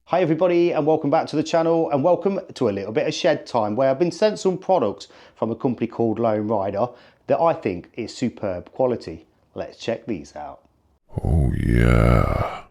Hi everybody and welcome back to the channel and welcome to a little bit of shed time where I've been sent some products from a company called Lone Rider that I think is superb quality. Let's check these out. Oh yeah.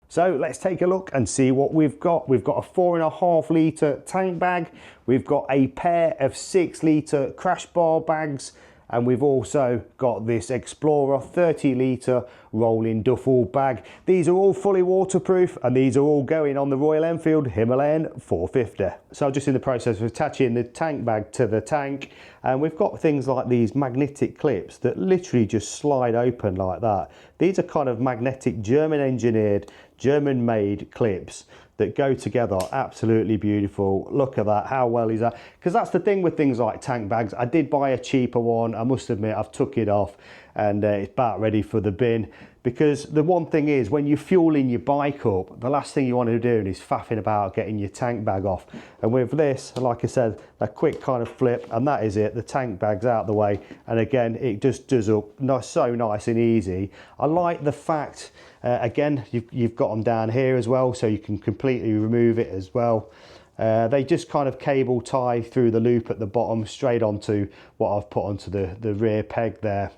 So let's take a look and see what we've got. We've got a 4.5 litre tank bag. We've got a pair of 6 litre crash bar bags. And we've also got this Explorer 30 litre rolling duffel bag. These are all fully waterproof and these are all going on the Royal Enfield Himalayan 450. So I'm just in the process of attaching the tank bag to the tank. And we've got things like these magnetic clips that literally just slide open like that. These are kind of magnetic German engineered, German made clips that go together. Absolutely beautiful. Look at that. How well is that? Because that's the thing with things like tank bags. I did buy a cheaper one. I must admit I've took it off and it's about ready for the bin, because the one thing is when you're fueling your bike up, the last thing you want to do is faffing about getting your tank bag off. And with this, like I said, a quick kind of flip and that is it. The tank bag's out the way, and again it just does up nice, so nice and easy. I like the fact again you've got them down here as well, so you can completely remove it as well. They just kind of cable tie through the loop at the bottom straight onto what I've put onto the rear peg there.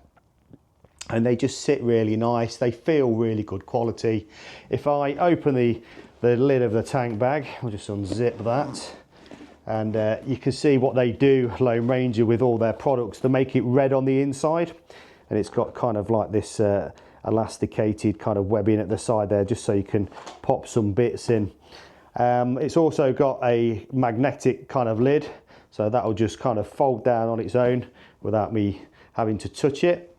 And they just sit really nice. They feel really good quality. If I open the lid of the tank bag, I'll just unzip that. And you can see what they do, Lone Ranger, with all their products. They make it red on the inside. And it's got kind of like this elasticated kind of webbing at the side there, just so you can pop some bits in. It's also got a magnetic kind of lid, so that'll just kind of fold down on its own without me having to touch it.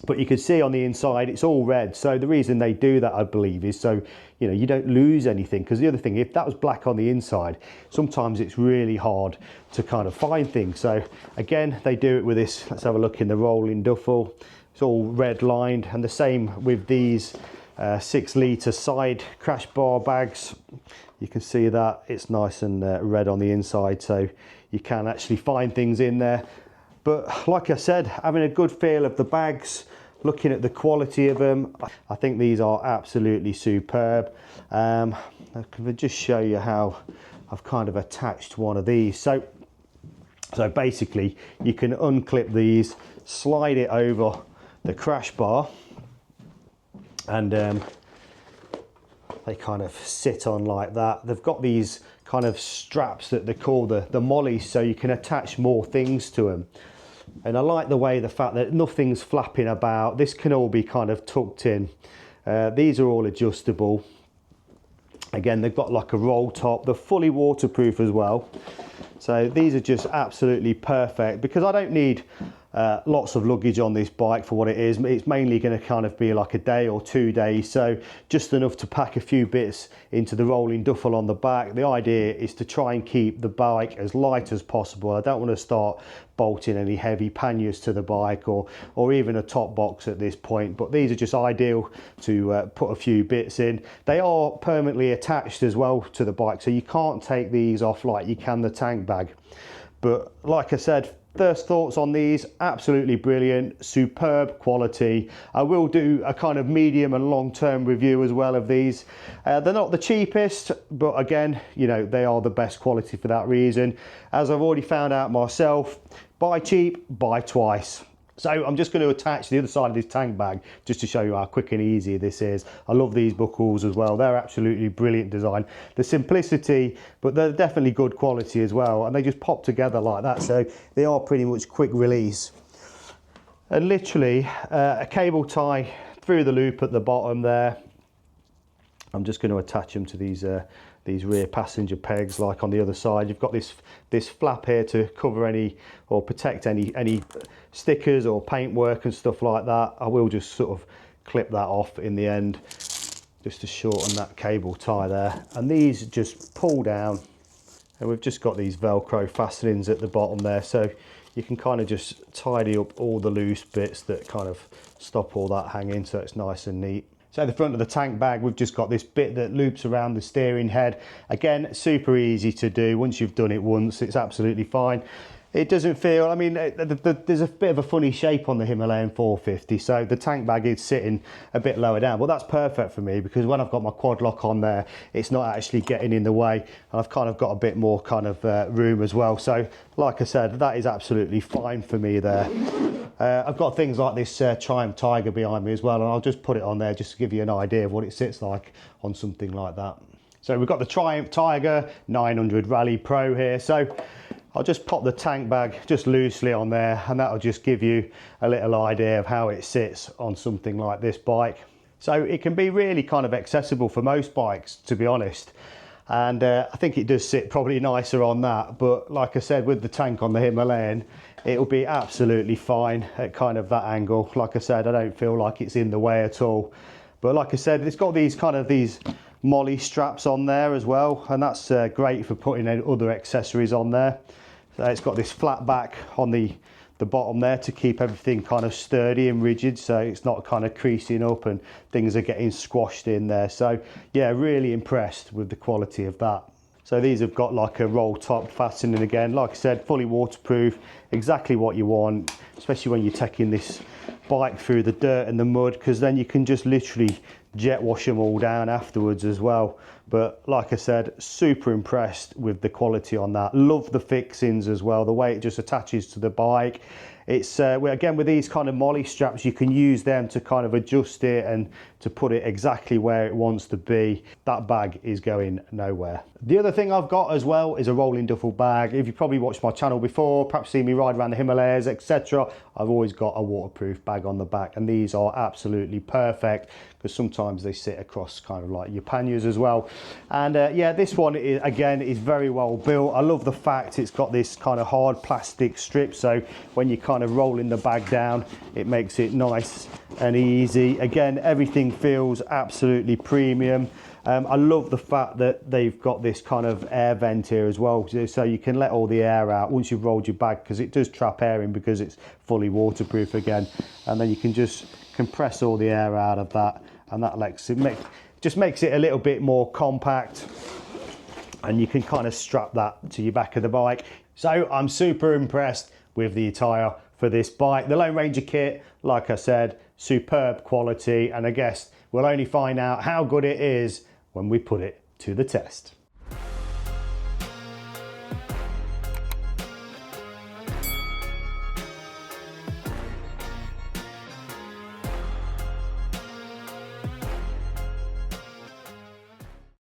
But you can see on the inside it's all red, so the reason they do that, I believe, is so you don't lose anything. Because the other thing, if that was black on the inside, sometimes it's really hard to kind of find things. So again, they do it with this. Let's have a look in the rolling duffel. It's all red lined, and the same with these 6 litre side crash bar bags. You can see that it's nice and red on the inside, so you can actually find things in there. But like I said, having a good feel of the bags, looking at the quality of them, I think these are absolutely superb. I can just show you how I've kind of attached one of these. So basically you can unclip these, slide it over the crash bar, and they kind of sit on like that. They've got these kind of straps that they call the mollies, so you can attach more things to them. And I like the fact that nothing's flapping about. This can all be kind of tucked in. These are all adjustable. Again, they've got like a roll top. They're fully waterproof as well. So these are just absolutely perfect, because I don't need lots of luggage on this bike for what it is. It's mainly going to kind of be like a day or 2 days, so just enough to pack a few bits into the rolling duffel on the back. The idea is to try and keep the bike as light as possible. I don't want to start bolting any heavy panniers to the bike or even a top box at this point, but these are just ideal to put a few bits in. They are permanently attached as well to the bike, so you can't take these off like you can the tank bag. But like I said, first thoughts on these, absolutely brilliant, superb quality. I will do a kind of medium and long-term review as well of these. They're not the cheapest, but again, they are the best quality for that reason. As I've already found out myself, buy cheap, buy twice. So I'm just going to attach the other side of this tank bag just to show you how quick and easy this is. I love these buckles as well. They're absolutely brilliant design. The simplicity, but they're definitely good quality as well. And they just pop together like that. So they are pretty much quick release. And literally a cable tie through the loop at the bottom there. I'm just going to attach them to these rear passenger pegs like on the other side. You've got this flap here to cover any or protect any stickers or paintwork and stuff like that. I will just sort of clip that off in the end just to shorten that cable tie there. And these just pull down, and we've just got these Velcro fastenings at the bottom there, so you can kind of just tidy up all the loose bits that kind of stop all that hanging, so it's nice and neat. So at the front of the tank bag, we've just got this bit that loops around the steering head. Again, super easy to do. Once you've done it once, it's absolutely fine. It doesn't feel, I mean, there's a bit of a funny shape on the Himalayan 450, so the tank bag is sitting a bit lower down, but that's perfect for me because when I've got my quad lock on there, it's not actually getting in the way, and I've kind of got a bit more kind of room as well. So like I said, that is absolutely fine for me there. I've got things like this Triumph Tiger behind me as well, and I'll just put it on there just to give you an idea of what it sits like on something like that. So we've got the Triumph Tiger 900 Rally Pro here. So I'll just pop the tank bag just loosely on there, and that'll just give you a little idea of how it sits on something like this bike. So it can be really kind of accessible for most bikes, to be honest. And I think it does sit probably nicer on that. But like I said, with the tank on the Himalayan, it'll be absolutely fine at kind of that angle. Like I said, I don't feel like it's in the way at all. But like I said, it's got these kind of these molly straps on there as well, and that's great for putting other accessories on there. So it's got this flat back on the bottom there to keep everything kind of sturdy and rigid, so it's not kind of creasing up and things are getting squashed in there. So yeah, really impressed with the quality of that. So these have got like a roll top fastening again, like I said, fully waterproof, exactly what you want, especially when you're taking this bike through the dirt and the mud, because then you can just literally jet wash them all down afterwards as well. But like I said, super impressed with the quality on that. Love the fixings as well, the way it just attaches to the bike. It's again, with these kind of molly straps, you can use them to kind of adjust it and to put it exactly where it wants to be. That bag is going nowhere. The other thing I've got as well is a rolling duffel bag. If you've probably watched my channel before, perhaps seen me ride around the Himalayas, etc., I've always got a waterproof bag on the back, and these are absolutely perfect because sometimes they sit across kind of like your panniers as well. And yeah, this one is, again, is very well built. I love the fact it's got this kind of hard plastic strip, so when you kind of rolling the bag down, it makes it nice and easy. Again, everything feels absolutely premium. I love the fact that they've got this kind of air vent here as well, so you can let all the air out once you've rolled your bag, because it does trap air in because it's fully waterproof again, and then you can just compress all the air out of that, and that just makes it a little bit more compact, and you can kind of strap that to your back of the bike. So I'm super impressed with the attire for this bike. The Lone Ranger kit, like I said, superb quality, and I guess we'll only find out how good it is when we put it to the test.